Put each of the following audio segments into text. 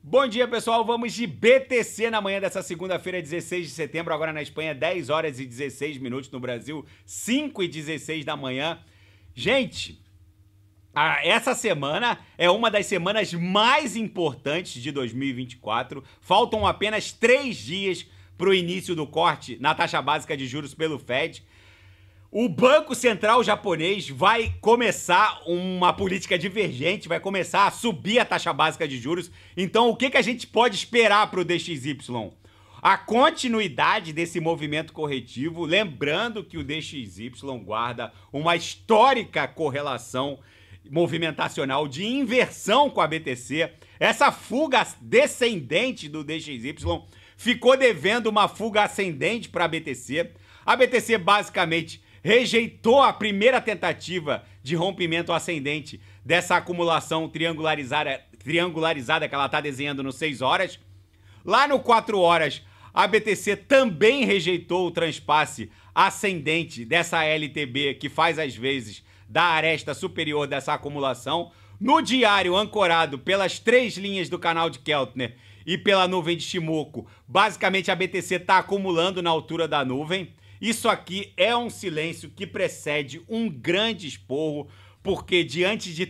Bom dia, pessoal. Vamos de BTC na manhã dessa segunda-feira, 16 de setembro. Agora na Espanha, 10 horas e 16 minutos. No Brasil, 5 e 16 da manhã. Gente, essa semana é uma das semanas mais importantes de 2024. Faltam apenas 3 dias para o início do corte na taxa básica de juros pelo Fed. O Banco Central japonês vai começar uma política divergente, vai começar a subir a taxa básica de juros. Então, o que a gente pode esperar para o DXY? A continuidade desse movimento corretivo, lembrando que o DXY guarda uma histórica correlação movimentacional de inversão com a BTC. Essa fuga descendente do DXY ficou devendo uma fuga ascendente para a BTC. A BTC basicamente rejeitou a primeira tentativa de rompimento ascendente dessa acumulação triangularizada que ela está desenhando no 6 horas. Lá no 4 horas, a BTC também rejeitou o transpasse ascendente dessa LTB, que faz às vezes da aresta superior dessa acumulação. No diário, ancorado pelas 3 linhas do canal de Keltner e pela nuvem de Shimoku, basicamente a BTC está acumulando na altura da nuvem. Isso aqui é um silêncio que precede um grande esporro, porque diante de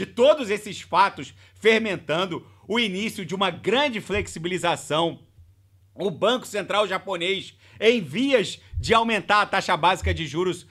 todos esses fatos fermentando, o início de uma grande flexibilização, o Banco Central japonês em vias de aumentar a taxa básica de juros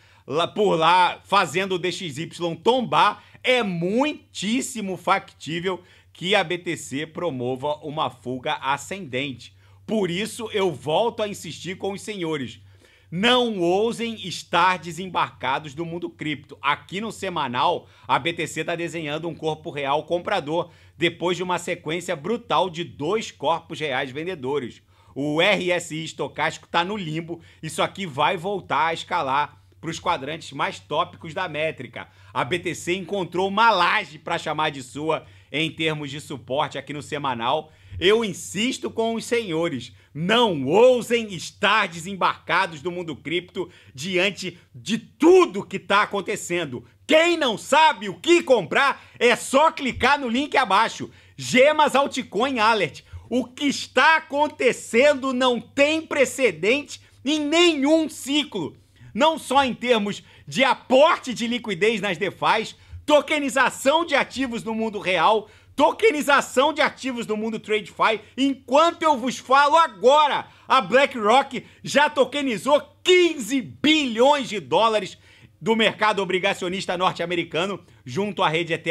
por lá, fazendo o DXY tombar, é muitíssimo factível que a BTC promova uma fuga ascendente. Por isso, eu volto a insistir com os senhores. Não ousem estar desembarcados do mundo cripto. Aqui no semanal, a BTC está desenhando um corpo real comprador, depois de uma sequência brutal de 2 corpos reais vendedores. O RSI estocástico está no limbo, isso aqui vai voltar a escalar para os quadrantes mais tópicos da métrica. A BTC encontrou uma laje para chamar de sua em termos de suporte aqui no semanal. Eu insisto com os senhores, não ousem estar desembarcados do mundo cripto diante de tudo que está acontecendo. Quem não sabe o que comprar, é só clicar no link abaixo. Gemas Altcoin Alert. O que está acontecendo não tem precedente em nenhum ciclo. Não só em termos de aporte de liquidez nas DeFis, tokenização de ativos no mundo real, tokenização de ativos no mundo TradeFi. Enquanto eu vos falo agora, a BlackRock já tokenizou 15 bilhões de dólares do mercado obrigacionista norte-americano junto à rede ETH.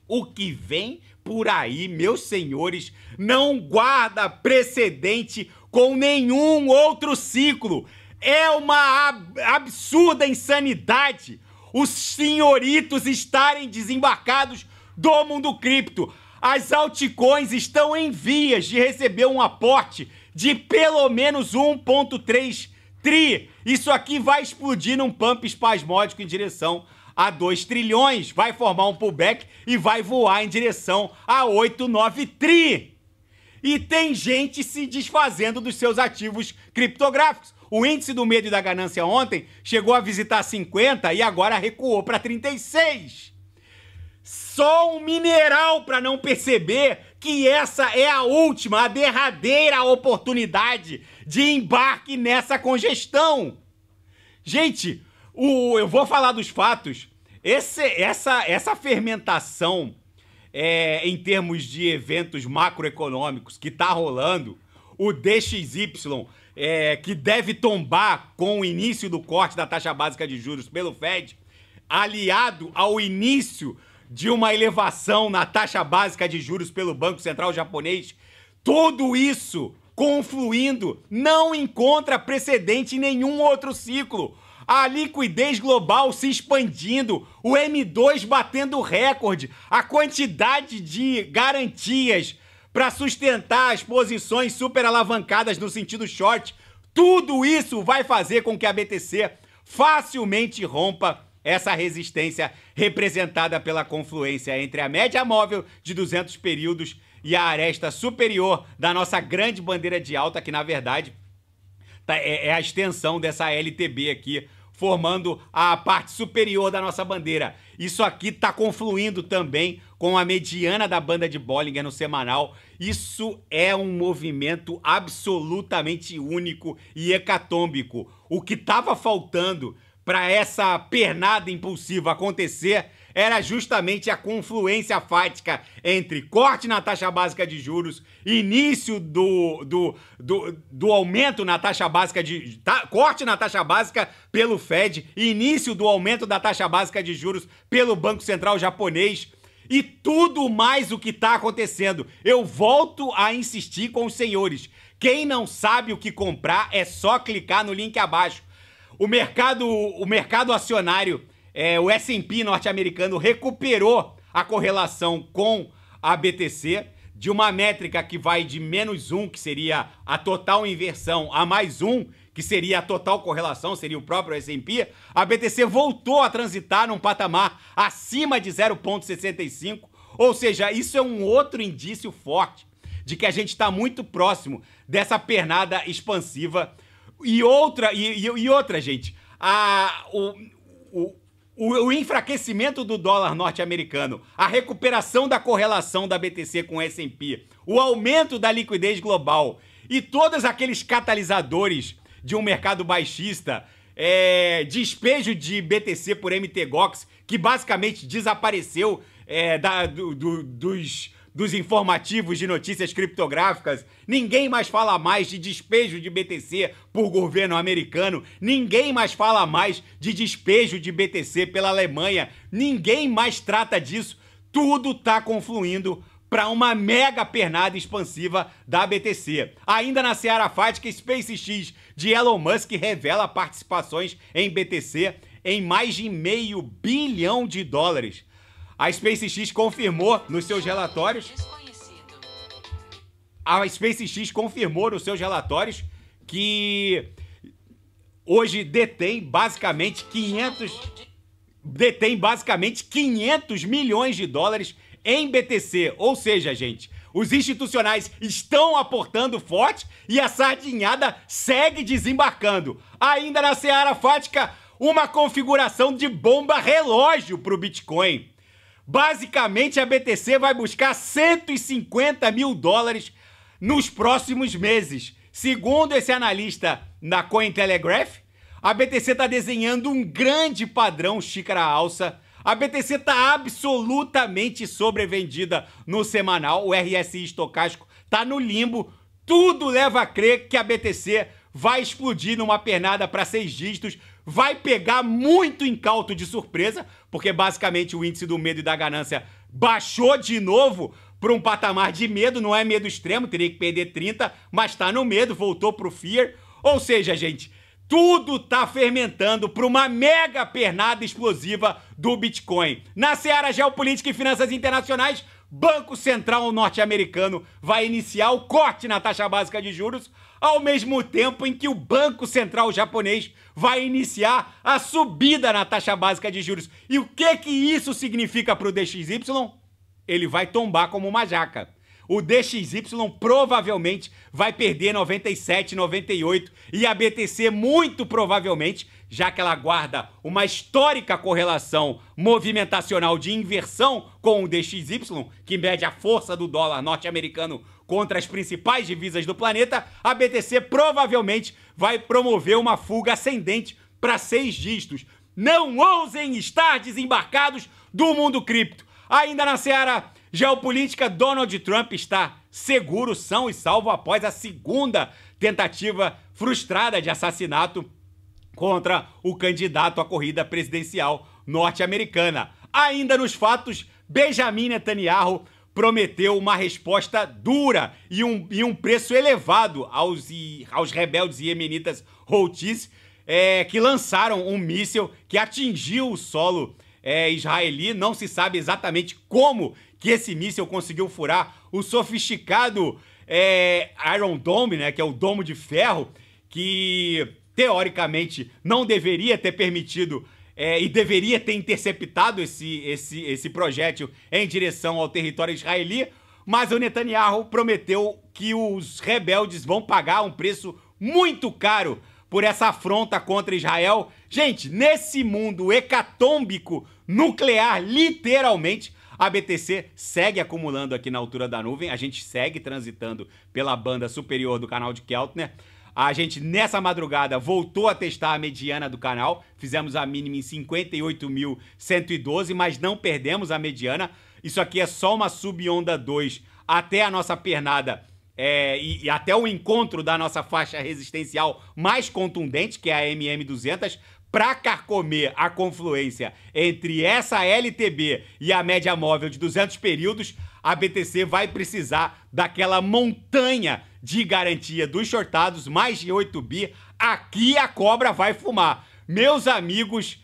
O que vem por aí, meus senhores, não guarda precedente com nenhum outro ciclo. É uma absurda insanidade os senhoritos estarem desembarcados do mundo cripto. As altcoins estão em vias de receber um aporte de pelo menos 1,3 tri. Isso aqui vai explodir num pump espasmódico em direção a 2 trilhões. Vai formar um pullback e vai voar em direção a 8, 9 tri. E tem gente se desfazendo dos seus ativos criptográficos. O índice do medo e da ganância ontem chegou a visitar 50 e agora recuou para 36. Só um mineral para não perceber que essa é a última, a derradeira oportunidade de embarque nessa congestão. Gente, eu vou falar dos fatos. Essa fermentação em termos de eventos macroeconômicos que está rolando, o DXY, que deve tombar com o início do corte da taxa básica de juros pelo Fed, aliado ao início de uma elevação na taxa básica de juros pelo Banco Central japonês, tudo isso confluindo não encontra precedente em nenhum outro ciclo. A liquidez global se expandindo, o M2 batendo recorde, a quantidade de garantias para sustentar as posições super alavancadas no sentido short, tudo isso vai fazer com que a BTC facilmente rompa essa resistência representada pela confluência entre a média móvel de 200 períodos e a aresta superior da nossa grande bandeira de alta, que na verdade é a extensão dessa LTB aqui, formando a parte superior da nossa bandeira. Isso aqui está confluindo também com a mediana da banda de Bollinger no semanal. Isso é um movimento absolutamente único e hecatômbico. O que estava faltando para essa pernada impulsiva acontecer era justamente a confluência fática entre corte na taxa básica de juros, início do aumento na taxa básica corte na taxa básica pelo Fed, início do aumento da taxa básica de juros pelo Banco Central japonês e tudo mais o que está acontecendo. Eu volto a insistir com os senhores. Quem não sabe o que comprar é só clicar no link abaixo. O mercado acionário, o S&P norte-americano, recuperou a correlação com a BTC de uma métrica que vai de -1, que seria a total inversão, a +1, que seria a total correlação, seria o próprio S&P. A BTC voltou a transitar num patamar acima de 0,65, ou seja, isso é um outro indício forte de que a gente está muito próximo dessa pernada expansiva. E outra, gente, o enfraquecimento do dólar norte-americano, a recuperação da correlação da BTC com o S&P, o aumento da liquidez global e todos aqueles catalisadores de um mercado baixista, despejo de BTC por MTGOX, que basicamente desapareceu dos informativos de notícias criptográficas. Ninguém mais fala mais de despejo de BTC por governo americano. Ninguém mais fala mais de despejo de BTC pela Alemanha. Ninguém mais trata disso. Tudo está confluindo para uma mega pernada expansiva da BTC. Ainda na seara fática, SpaceX de Elon Musk revela participações em BTC em mais de $500 bilhão. A SpaceX confirmou nos seus relatórios. Que hoje detém basicamente 500 milhões de dólares em BTC. Ou seja, gente, os institucionais estão aportando forte e a sardinhada segue desembarcando. Ainda na seara fática, uma configuração de bomba relógio para o Bitcoin. Basicamente, a BTC vai buscar $150 mil nos próximos meses. Segundo esse analista na Cointelegraph, a BTC está desenhando um grande padrão xícara-alça. A BTC está absolutamente sobrevendida no semanal. O RSI estocástico está no limbo. Tudo leva a crer que a BTC vai explodir numa pernada para 6 dígitos. Vai pegar muito incauto de surpresa, porque basicamente o índice do medo e da ganância baixou de novo para um patamar de medo. Não é medo extremo, teria que perder 30, mas está no medo, voltou para o fear. Ou seja, gente, tudo está fermentando para uma mega pernada explosiva do Bitcoin. Na seara geopolítica e finanças internacionais, Banco Central norte-americano vai iniciar o corte na taxa básica de juros, ao mesmo tempo em que o Banco Central japonês vai iniciar a subida na taxa básica de juros. E o que isso significa para o DXY? Ele vai tombar como uma jaca. O DXY provavelmente vai perder 97, 98 e a BTC muito provavelmente, já que ela guarda uma histórica correlação movimentacional de inversão com o DXY, que mede a força do dólar norte-americano contra as principais divisas do planeta, a BTC provavelmente vai promover uma fuga ascendente para 6 dígitos. Não ousem estar desembarcados do mundo cripto. Ainda na seara geopolítica, Donald Trump está seguro, são e salvo após a segunda tentativa frustrada de assassinato contra o candidato à corrida presidencial norte-americana. Ainda nos fatos, Benjamin Netanyahu prometeu uma resposta dura e um preço elevado aos rebeldes iemenitas Houthis, que lançaram um míssil que atingiu o solo israeli. Não se sabe exatamente como que esse míssil conseguiu furar o sofisticado Iron Dome, né, que é o domo de ferro, que teoricamente não deveria ter permitido e deveria ter interceptado esse projétil em direção ao território israeli, mas o Netanyahu prometeu que os rebeldes vão pagar um preço muito caro por essa afronta contra Israel. Gente, nesse mundo hecatômbico nuclear, literalmente, A BTC segue acumulando aqui na altura da nuvem, a gente segue transitando pela banda superior do canal de Keltner. A gente, nessa madrugada, voltou a testar a mediana do canal, fizemos a mínima em 58.112, mas não perdemos a mediana. Isso aqui é só uma subonda 2 até a nossa pernada e até o encontro da nossa faixa resistencial mais contundente, que é a MM200, para carcomer a confluência entre essa LTB e a média móvel de 200 períodos, a BTC vai precisar daquela montanha de garantia dos shortados, mais de 8 bi. Aqui a cobra vai fumar. Meus amigos,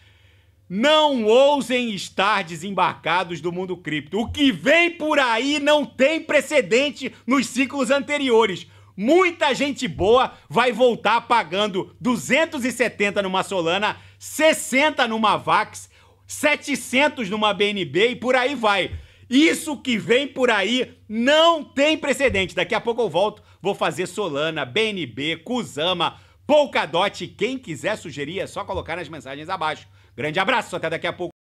não ousem estar desembarcados do mundo cripto. O que vem por aí não tem precedente nos ciclos anteriores. Muita gente boa vai voltar pagando 270 numa Solana, 60 numa Vax, 700 numa BNB e por aí vai. Isso que vem por aí não tem precedente. Daqui a pouco eu volto, vou fazer Solana, BNB, Kusama, Polkadot. Quem quiser sugerir é só colocar nas mensagens abaixo. Grande abraço, até daqui a pouco.